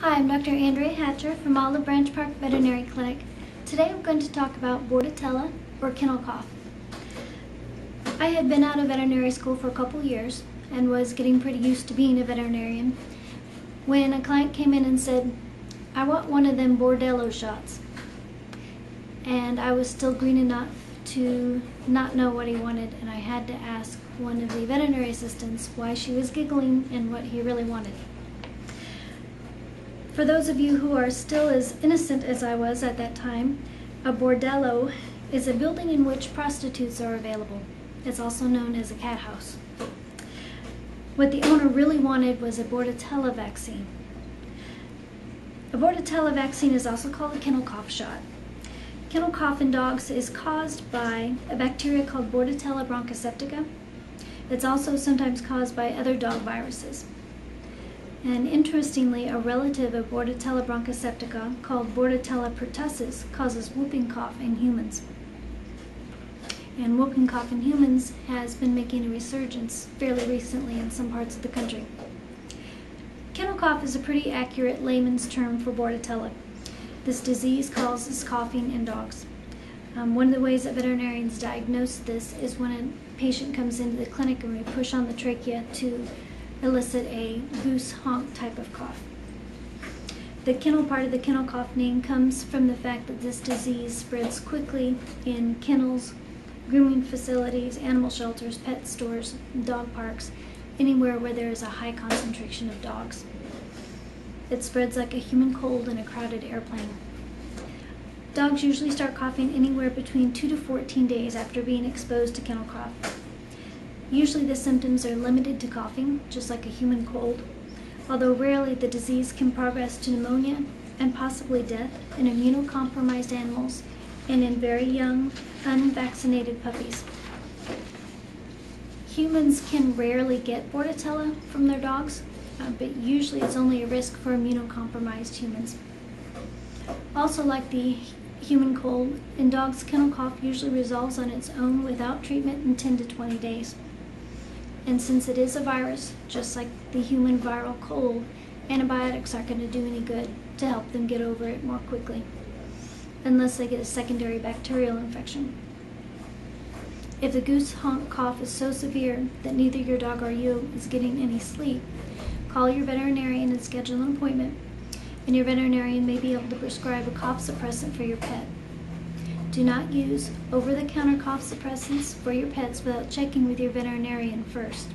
Hi, I'm Dr. Anndrea Hatcher from Olive Branch Park Veterinary Clinic. Today I'm going to talk about Bordetella, or kennel cough. I had been out of veterinary school for a couple years and was getting pretty used to being a veterinarian when a client came in and said, "I want one of them Bordetella shots." And I was still green enough to not know what he wanted, and I had to ask one of the veterinary assistants why she was giggling and what he really wanted. For those of you who are still as innocent as I was at that time, a bordello is a building in which prostitutes are available. It's also known as a cat house. What the owner really wanted was a Bordatella vaccine. A Bordatella vaccine is also called a kennel cough shot. Kennel cough in dogs is caused by a bacteria called Bordetella bronchoseptica. It's also sometimes caused by other dog viruses. And interestingly, a relative of Bordetella bronchoseptica called Bordatella pertussis causes whooping cough in humans. And whooping cough in humans has been making a resurgence fairly recently in some parts of the country. Kennel cough is a pretty accurate layman's term for Bordatella. This disease causes coughing in dogs. One of the ways that veterinarians diagnose this is when a patient comes into the clinic and we push on the trachea to elicit a goose honk type of cough. The kennel part of the kennel cough name comes from the fact that this disease spreads quickly in kennels, grooming facilities, animal shelters, pet stores, dog parks, anywhere where there is a high concentration of dogs. It spreads like a human cold in a crowded airplane. Dogs usually start coughing anywhere between 2 to 14 days after being exposed to kennel cough. Usually the symptoms are limited to coughing, just like a human cold, although rarely the disease can progress to pneumonia and possibly death in immunocompromised animals and in very young, unvaccinated puppies. Humans can rarely get Bordetella from their dogs, but usually it's only a risk for immunocompromised humans. Also, like the human cold, in dogs, kennel cough usually resolves on its own without treatment in 10 to 20 days. And since it is a virus, just like the human viral cold, antibiotics aren't going to do any good to help them get over it more quickly, unless they get a secondary bacterial infection. If the goose honk cough is so severe that neither your dog or you is getting any sleep, call your veterinarian and schedule an appointment, and your veterinarian may be able to prescribe a cough suppressant for your pet. Do not use over-the-counter cough suppressants for your pets without checking with your veterinarian first.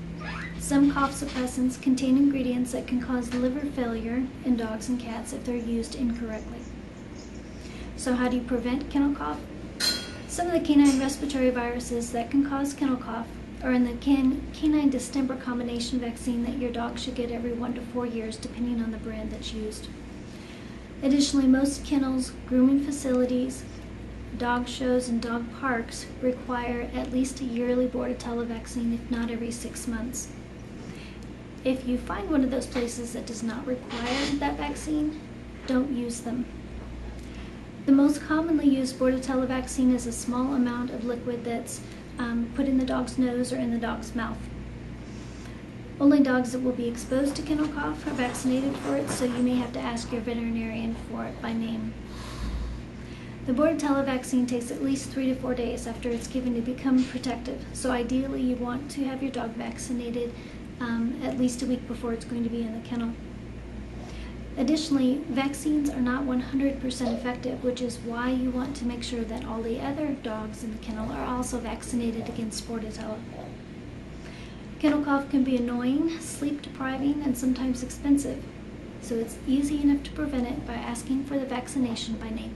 Some cough suppressants contain ingredients that can cause liver failure in dogs and cats if they're used incorrectly. So how do you prevent kennel cough? Some of the canine respiratory viruses that can cause kennel cough are in the canine distemper combination vaccine that your dog should get every 1 to 4 years, depending on the brand that's used. Additionally, most kennels, grooming facilities, dog shows, and dog parks require at least a yearly Bordatella vaccine, if not every 6 months. If you find one of those places that does not require that vaccine, don't use them. The most commonly used Bordatella vaccine is a small amount of liquid that's put in the dog's nose or in the dog's mouth. Only dogs that will be exposed to kennel cough are vaccinated for it, so you may have to ask your veterinarian for it by name. The Bordatella vaccine takes at least 3 to 4 days after it's given to become protective, so ideally you want to have your dog vaccinated at least a week before it's going to be in the kennel. Additionally, vaccines are not 100% effective, which is why you want to make sure that all the other dogs in the kennel are also vaccinated against Bordetella. Kennel cough can be annoying, sleep depriving, and sometimes expensive, so it's easy enough to prevent it by asking for the vaccination by name.